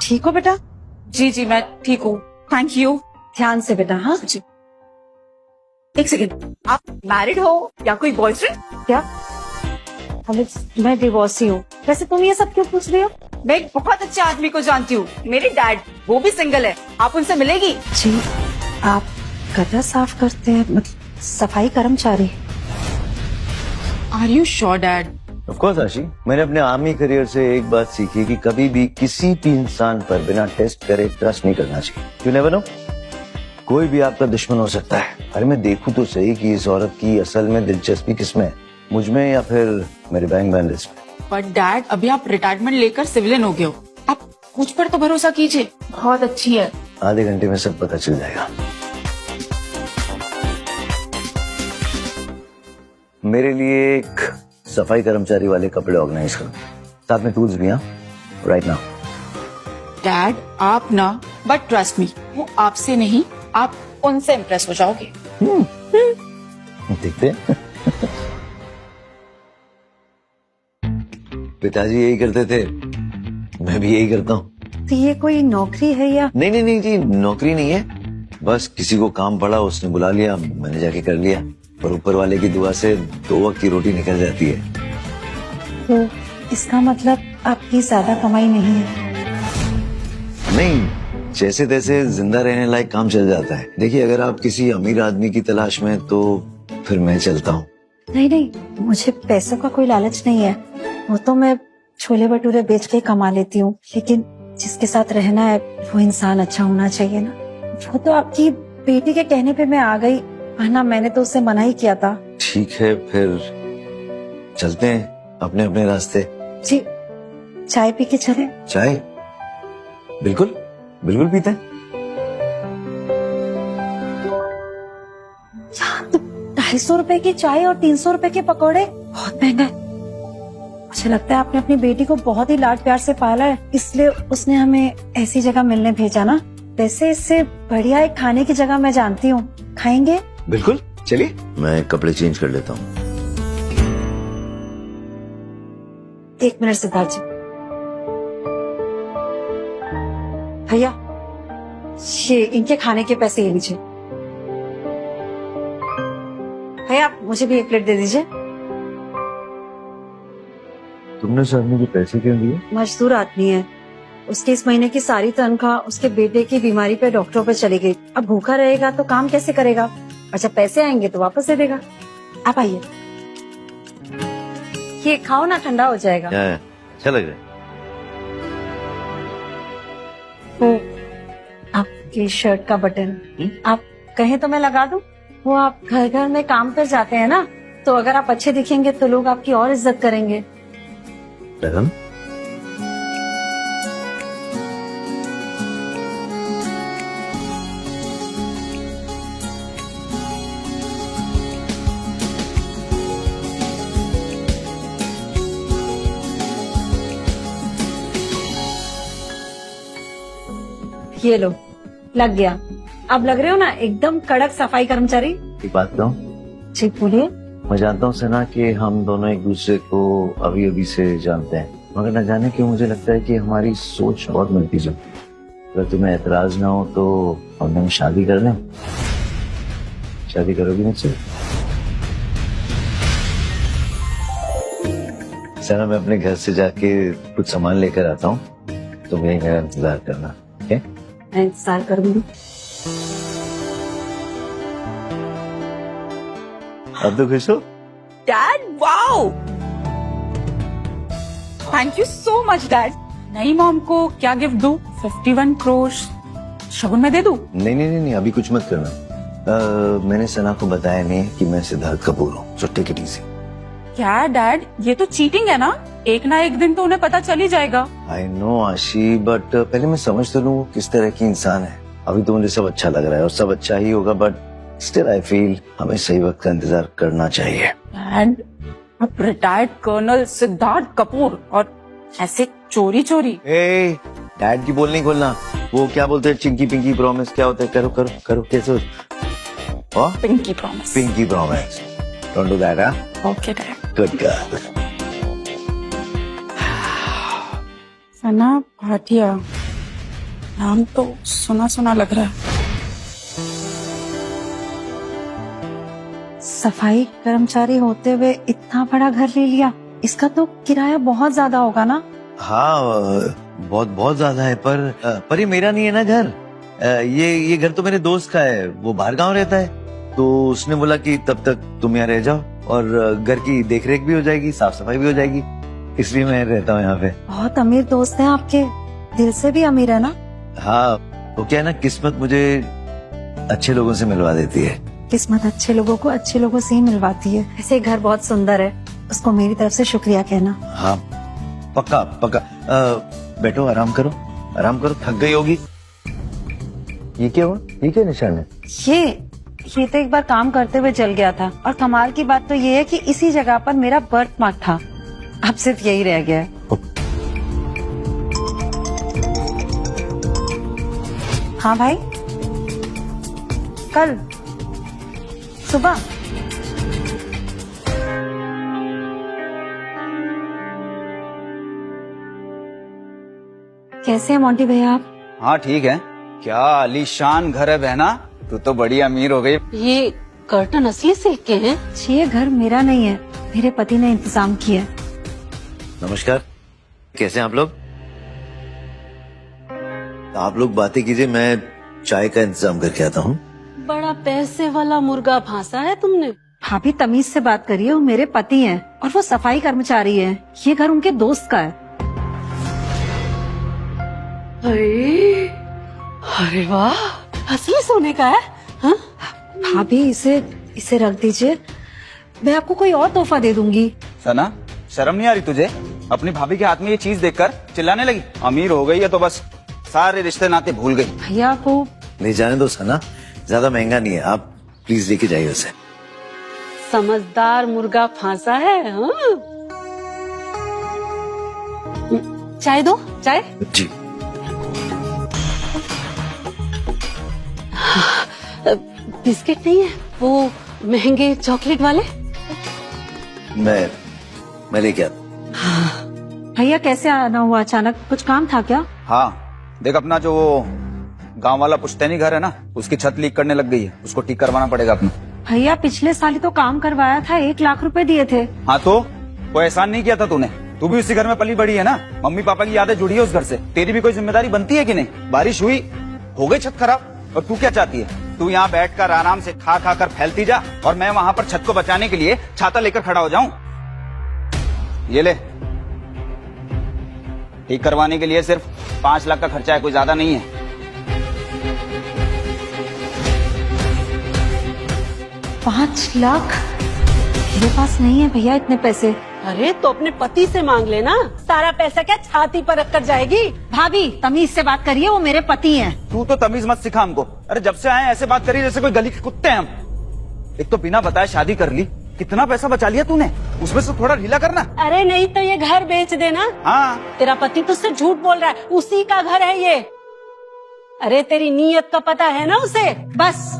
ठीक हो बेटा? जी जी मैं ठीक हूँ, थैंक यू। ध्यान से बेटा। हाँ जी। एक सेकेंड, आप मैरिड हो या कोई बॉयफ्रेंड? क्या? अरे मैं डिवोर्सी हूँ। वैसे तुम ये सब क्यों पूछ रही हो? मैं एक बहुत अच्छे आदमी को जानती हूँ, मेरे डैड, वो भी सिंगल है, आप उनसे मिलेगी? जी, आप गटर साफ करते हैं, मतलब सफाई कर्मचारी? Are you sure dad? Of course Aashi, मैंने अपने आर्मी करियर से एक बात सीखी कि कभी भी किसी भी इंसान पर बिना टेस्ट करे ट्रस्ट नहीं करना चाहिए। यू नेवर नो, कोई भी आपका दुश्मन हो सकता है। अरे मैं देखूं तो सही कि इस औरत की असल में दिलचस्पी किसमें है, मुझ में या फिर मेरे बैंक बैलेंस में। बट डैड, अभी आप रिटायरमेंट लेकर सिविलियन हो गए हो, आप मुझ पर तो भरोसा कीजिए, बहुत अच्छी है। आधे घंटे में सब पता चल जाएगा। मेरे लिए एक सफाई कर्मचारी वाले कपड़े ऑर्गेनाइज करो, साथ में टूल्स भी। हाँ, राइट नाउ। डैड आप ना, बट ट्रस्ट मी, वो आपसे नहीं, आप उनसे इम्प्रेस हो जाओगे। देखते हैं। पिताजी यही करते थे, मैं भी यही करता हूँ। तो ये कोई नौकरी है या? नहीं नहीं नहीं जी, नौकरी नहीं है, बस किसी को काम पड़ा, उसने बुला लिया, मैंने जाके कर लिया, और ऊपर वाले की दुआ से 2 वक्त की रोटी निकल जाती है। तो इसका मतलब आपकी ज्यादा कमाई नहीं है? नहीं, जैसे तैसे जिंदा रहने लायक काम चल जाता है। देखिए, अगर आप किसी अमीर आदमी की तलाश में, तो फिर मैं चलता हूँ। नहीं नहीं, मुझे पैसों का कोई लालच नहीं है, वो तो मैं छोले भटूरे बेच के कमा लेती हूँ, लेकिन जिसके साथ रहना है वो इंसान अच्छा होना चाहिए ना। वो तो आपकी बेटी के कहने पे मैं आ गई, वरना मैंने तो उससे मना ही किया था। ठीक है, फिर चलते हैं अपने अपने रास्ते। जी, चाय पी के चले? चाय? बिल्कुल बिल्कुल पीते हैं। यहाँ तो 250 रुपए की चाय और 300 रुपए के पकौड़े, बहुत महंगा है। मुझे लगता है आपने अपनी बेटी को बहुत ही लाड प्यार से पाला है, इसलिए उसने हमें ऐसी जगह मिलने भेजा ना। वैसे इससे बढ़िया एक खाने की जगह मैं जानती हूँ, खाएंगे? बिल्कुल, चलिए मैं कपड़े चेंज कर लेता हूँ। 1 मिनट सिद्धार्थ जी। भैया, ये इनके खाने के पैसे ये लीजिए। भैया, मुझे भी 1 प्लेट दे दीजिए। तुमने उस आदमी के पैसे क्यों दिए? मजदूर आदमी है, उसके इस महीने की सारी तनख्वाह उसके बेटे की बीमारी पे डॉक्टरों पे चली गई। अब भूखा रहेगा तो काम कैसे करेगा, और जब पैसे आएंगे तो वापस दे देगा। आप आइए, ये खाओ ना, ठंडा हो जाएगा। अच्छा लग रहा है। वो आपकी शर्ट का बटन आप कहें तो मैं लगा दूं? वो आप घर घर में काम पर जाते हैं ना, तो अगर आप अच्छे दिखेंगे तो लोग आपकी और इज्जत करेंगे। लगन? ये लो, लग गया। अब लग रहे हो ना एकदम कड़क सफाई कर्मचारी। एक बात कहूं? जी बोलिए। मैं जानता हूँ सना कि हम दोनों एक दूसरे को अभी अभी से जानते हैं, मगर न जाने क्यों मुझे लगता है कि हमारी सोच बहुत मिलती जुलती है। अगर तुम्हें एतराज ना हो तो हम शादी कर लें? शादी करोगी मुझसे? सना, मैं अपने घर से जाके कुछ सामान लेकर आता हूँ, तुम यही मेरा इंतजार करना। ओके? मैं इंतजार करूंगी। अब तो खुश हो? Dad wow, thank you so much dad. नई मॉम को क्या गिफ्ट दूं? 51 करोड़ शगुन में दे दूं? नहीं नहीं नहीं, अभी कुछ मत करना। मैंने सना को बताया नहीं कि मैं सिद्धार्थ कपूर हूँ, सो टेक इट इजी। क्या डैड, ये तो चीटिंग है ना, एक ना एक दिन तो उन्हें पता चल ही जाएगा। आई नो आशी, बट पहले मैं समझ तो लूँ किस तरह की इंसान है। अभी तो मुझे सब अच्छा लग रहा है और सब अच्छा ही होगा, बट स्टिल आई फील हमें सही वक्त का इंतजार करना चाहिए। डैड, अब रिटायर्ड कर्नल सिद्धार्थ कपूर और ऐसे चोरी चोरी। डैड की बोल नहीं खोलना। वो क्या बोलते हैं, चिंकी पिंकी प्रॉमिस, क्या होता है? करो करो करो, कैसे? Pinky promise. Pinky promise, don't do that. Okay dad. Good girl. Sana Bhatia, नाम तो सुना सुना लग रहा है। सफाई कर्मचारी होते हुए इतना बड़ा घर ले लिया, इसका तो किराया बहुत ज्यादा होगा ना? हाँ बहुत बहुत ज्यादा है, पर ये मेरा नहीं है ना घर। ये घर तो मेरे दोस्त का है, वो बाहर गांव रहता है, तो उसने बोला कि तब तक तुम यहाँ रह जाओ और घर की देखरेख भी हो जाएगी, साफ सफाई भी हो जाएगी, इसलिए मैं रहता हूँ यहाँ पे। बहुत अमीर दोस्त हैं आपके, दिल से भी अमीर है ना? हाँ वो क्या है ना, किस्मत मुझे अच्छे लोगों से मिलवा देती है। किस्मत अच्छे लोगों को अच्छे लोगों से ही मिलवाती है। ऐसे घर बहुत सुंदर है, उसको मेरी तरफ से शुक्रिया कहना। हाँ पक्का पक्का। बैठो आराम करो, थक गई होगी। ये क्या हुआ, ये क्या निशान है? ये तो एक बार काम करते हुए जल गया था, और कमाल की बात तो ये है कि इसी जगह पर मेरा बर्थ मार्क था। अब सिर्फ यही रह गया है। हाँ भाई, कल सुबह। कैसे हैं मोंटी भैया आप? हाँ ठीक है। क्या आलीशान घर है बहना, तू तो बड़ी अमीर हो गई। ये कर्टन असली सिल्क के हैं? ये घर मेरा नहीं है, मेरे पति ने इंतजाम किया है। नमस्कार, कैसे हैं आप लोग? आप लोग बातें कीजिए, मैं चाय का इंतजाम करके आता हूँ। बड़ा पैसे वाला मुर्गा फांसा है तुमने। भाभी तमीज से बात करिए, वो मेरे पति हैं और वो सफाई कर्मचारी हैं। ये घर उनके दोस्त का है। अरे वाह, असली सोने का है। हाँ? भाभी इसे रख दीजिए, मैं आपको कोई और तोहफा दे दूंगी। सना, शर्म नहीं आ रही तुझे? अपनी भाभी के हाथ में ये चीज देखकर चिल्लाने लगी। अमीर हो गई है तो बस सारे रिश्ते नाते भूल गई। भैया को नहीं जाने दो सना, ज्यादा महंगा नहीं है, आप प्लीज लेके जाइए उसे। समझदार मुर्गा फांसा है। हाँ? चाय दो, चाय। जी बिस्किट नहीं है, वो महंगे चॉकलेट वाले? मैं लेके आता। भैया कैसे आना हुआ अचानक, कुछ काम था क्या? हाँ देख, अपना जो वो गांव वाला पुश्तैनी घर है ना, उसकी छत लीक करने लग गई है, उसको ठीक करवाना पड़ेगा अपना। भैया पिछले साल ही तो काम करवाया था, 1 लाख रुपए दिए थे। हाँ तो कोई एहसान नहीं किया था तूने? तू भी उसी घर में पली बड़ी है ना, मम्मी पापा की यादें जुड़ी है उस घर से, तेरी भी कोई जिम्मेदारी बनती है कि नहीं? बारिश हुई, हो गई छत खराब, और तू क्या चाहती है? तू यहाँ बैठकर आराम से खा खा कर फैलती जा, और मैं वहाँ पर छत को बचाने के लिए छाता लेकर खड़ा हो जाऊं? ये ले, ठीक करवाने के लिए सिर्फ 5 लाख का खर्चा है, कोई ज्यादा नहीं है। 5 लाख? मेरे पास नहीं है भैया इतने पैसे। अरे तो अपने पति से मांग लेना, सारा पैसा क्या छाती पर रख कर जाएगी? भाभी तमीज से बात करिए, वो मेरे पति हैं। तू तो तमीज मत सिखा हमको। अरे जब से आए ऐसे बात करी जैसे कोई गली के कुत्ते हैं हम। एक तो बिना बताए शादी कर ली, कितना पैसा बचा लिया तूने, उसमें से थोड़ा ढीला करना। अरे नहीं तो ये घर बेच देना। हाँ तेरा पति तुझसे झूठ बोल रहा है, उसी का घर है ये। अरे तेरी नीयत का पता है ना उसे। बस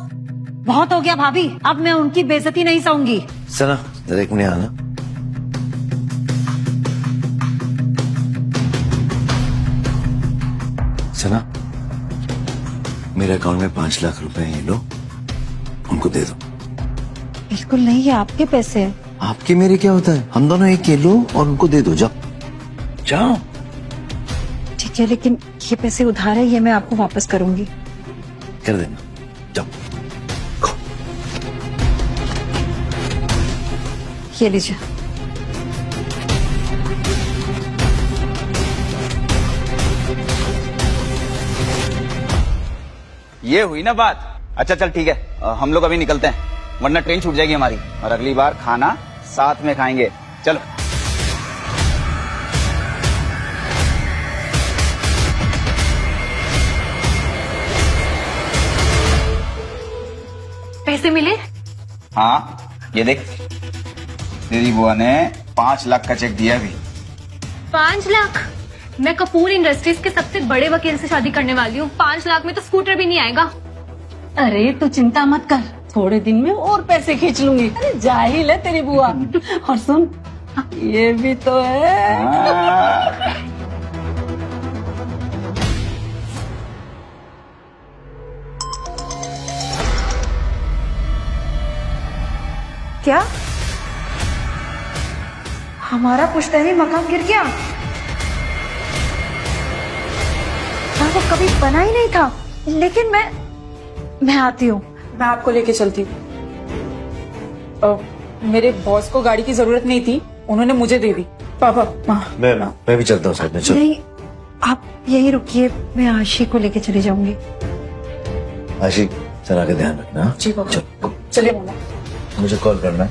बहुत हो गया भाभी, अब मैं उनकी बेइज्जती नहीं सहूंगी। सना जरा एक मिनट आना। सना, मेरे अकाउंट में 5 लाख रुपए हैं, ये लो, उनको दे दो। बिल्कुल नहीं, ये आपके पैसे हैं। आपके मेरे क्या होता है, हम दोनों एक, लो और उनको दे दो, जाओ जाओ। ठीक है, लेकिन ये पैसे उधार है, ये मैं आपको वापस करूंगी। कर देना, जाओ। ये लीजिए। ये हुई ना बात। अच्छा चल ठीक है, हम लोग अभी निकलते हैं, वरना ट्रेन छूट जाएगी हमारी, और अगली बार खाना साथ में खाएंगे। चलो। पैसे मिले? हाँ ये देख, तेरी बुआ ने 5 लाख का चेक दिया अभी। 5 लाख? मैं कपूर इंडस्ट्रीज के सबसे बड़े वकील से शादी करने वाली हूँ, 5 लाख में तो स्कूटर भी नहीं आएगा। अरे तू चिंता मत कर, थोड़े दिन में और पैसे खींच लूंगी। अरे जाहिल है तेरी बुआ। और सुन, ये भी तो है। क्या? हमारा पुश्तैनी मकान गिर गया और वो कभी बना ही नहीं था। लेकिन मैं आती हूँ। मैं आपको लेके चलती हूँ। मेरे बॉस को गाड़ी की जरूरत नहीं थी, उन्होंने मुझे दे दी। पापा मैं भी चलता हूँ साथ में। चलो नहीं, आप यही रुकिए, मैं आशी को लेके चली जाऊंगी। आशी, चला के ध्यान रखना। हाँ? जी पापा। चलो, चलिए मम्मा। मुझे कॉल करना है।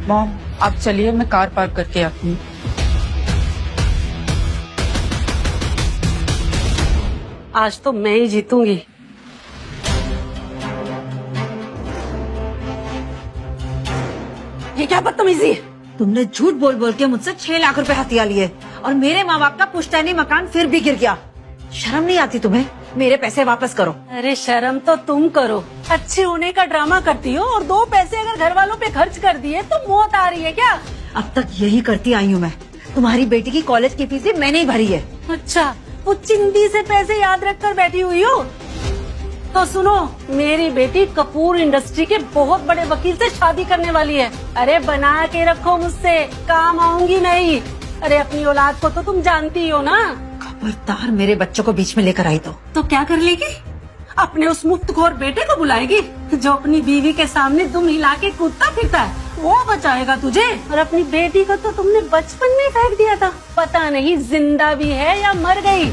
मॉम आप चलिए, मैं कार पार्क करके आती हूँ। आज तो मैं ही जीतूंगी। ये क्या बदतमीजी है? तुमने झूठ बोल बोल के मुझसे 6 लाख रुपए हथिया लिए और मेरे माँ बाप का पुश्तैनी मकान फिर भी गिर गया। शर्म नहीं आती तुम्हें? मेरे पैसे वापस करो। अरे शर्म तो तुम करो, अच्छे होने का ड्रामा करती हो और 2 पैसे अगर घर वालों पे खर्च कर दिए तो मौत आ रही है क्या? अब तक यही करती आई हूँ मैं। तुम्हारी बेटी की कॉलेज की फीस भी मैंने ही भरी है। अच्छा, वो चिंदी से पैसे याद रख कर बैठी हुई हो? तो सुनो, मेरी बेटी कपूर इंडस्ट्री के बहुत बड़े वकील से शादी करने वाली है। अरे बना के रखो, मुझसे काम आऊंगी नहीं। अरे अपनी औलाद को तो तुम जानती हो ना। खबरदार मेरे बच्चों को बीच में लेकर आई तो क्या कर लेगी? अपने उस मुफ्तखोर बेटे को बुलाएगी जो अपनी बीवी के सामने दुम हिला के कूदता फिरता है, वो बचाएगा तुझे। और अपनी बेटी को तो तुमने बचपन में फेंक दिया था, पता नहीं जिंदा भी है या मर गई।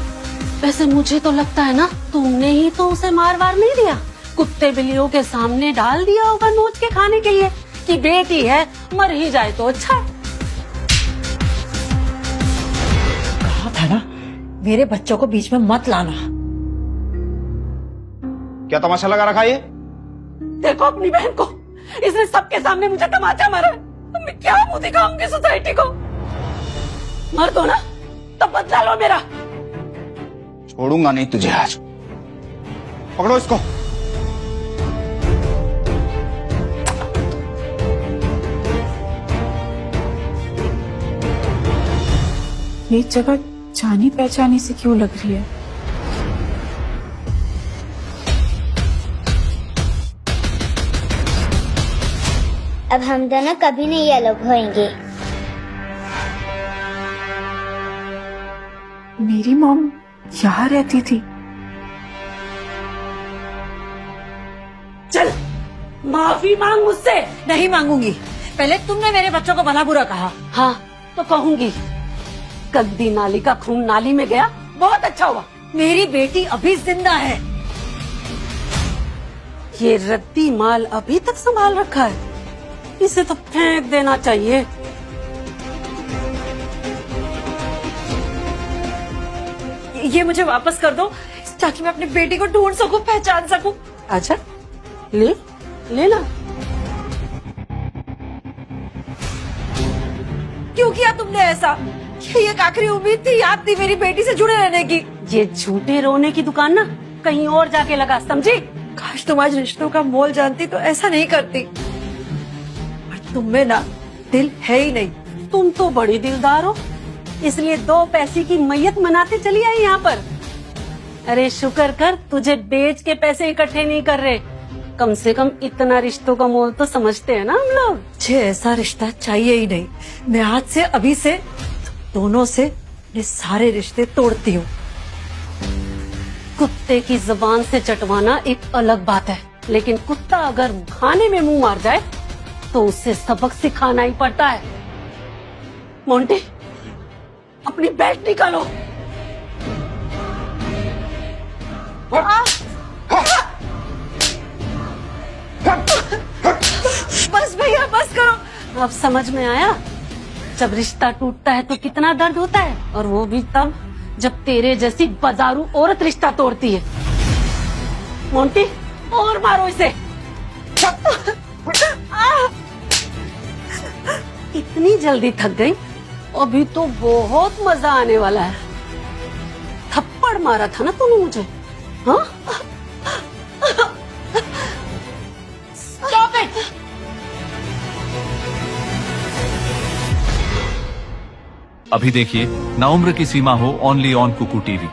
वैसे मुझे तो लगता है ना, तुमने ही तो उसे मार वार नहीं दिया, कुत्ते बिल्लियों के सामने डाल दिया होगा नोच के खाने के लिए कि बेटी है, मर ही जाए तो अच्छा है। कहा था ना, मेरे बच्चों को बीच में मत लाना। क्या तमाशा लगा रखा है ये? देखो अपनी बहन को, इसने सबके सामने मुझे तमाचा मारा है। तो मैं क्या मुंह दिखाऊंगी सोसाइटी को? मर दो ना, तो बदला लो मेरा। छोड़ूंगा नहीं तुझे आज। पकड़ो इसको। ये जगह जानी पहचानी सी क्यों लग रही है? अब हम दोनों कभी नहीं अलग होंगे। मेरी मॉम यहाँ रहती थी। चल माफी मांग मुझसे। नहीं मांगूंगी। पहले तुमने मेरे बच्चों को भला बुरा कहा। हाँ तो कहूंगी, गंदी नाली का खून नाली में गया, बहुत अच्छा हुआ। मेरी बेटी अभी जिंदा है। ये रद्दी माल अभी तक संभाल रखा है, इसे तो फेंक देना चाहिए। ये मुझे वापस कर दो ताकि मैं अपनी बेटी को ढूंढ सकूं, पहचान सकूं। अच्छा ले लेना। क्यों किया तुमने ऐसा? ये एक आखिरी उम्मीद थी, याद थी मेरी बेटी से जुड़े रहने की। ये झूठे रोने की दुकान ना कहीं और जाके लगा, समझी? काश तुम आज रिश्तों का मोल जानती तो ऐसा नहीं करती। और तुम में ना दिल है ही नहीं। तुम तो बड़ी दिलदार हो, इसलिए 2 पैसे की मैयत मनाते चली आई यहाँ पर। अरे शुक्र कर तुझे बेच के पैसे इकट्ठे नहीं कर रहे, कम से कम इतना रिश्तों का मोल तो समझते हैं ना हम लोग। मुझे ऐसा रिश्ता चाहिए ही नहीं। मैं आज से अभी से दोनों से ये सारे रिश्ते तोड़ती हूँ। कुत्ते की जुबान से चटवाना एक अलग बात है, लेकिन कुत्ता अगर खाने में मुंह मार जाए तो उसे सबक सिखाना ही पड़ता है। मोंटी अपनी बेल्ट निकालो। बस भैया बस करो। अब समझ में आया, जब रिश्ता टूटता है तो कितना दर्द होता है, और वो भी तब जब तेरे जैसी बाजारू औरत रिश्ता तोड़ती है। मोंटी और मारो इसे। इतनी जल्दी थक गई, अभी तो बहुत मजा आने वाला है। थप्पड़ मारा था ना तूने मुझे, हाँ? Stop it! अभी देखिए ना उम्र की सीमा हो, ओनली ऑन कुकू टीवी।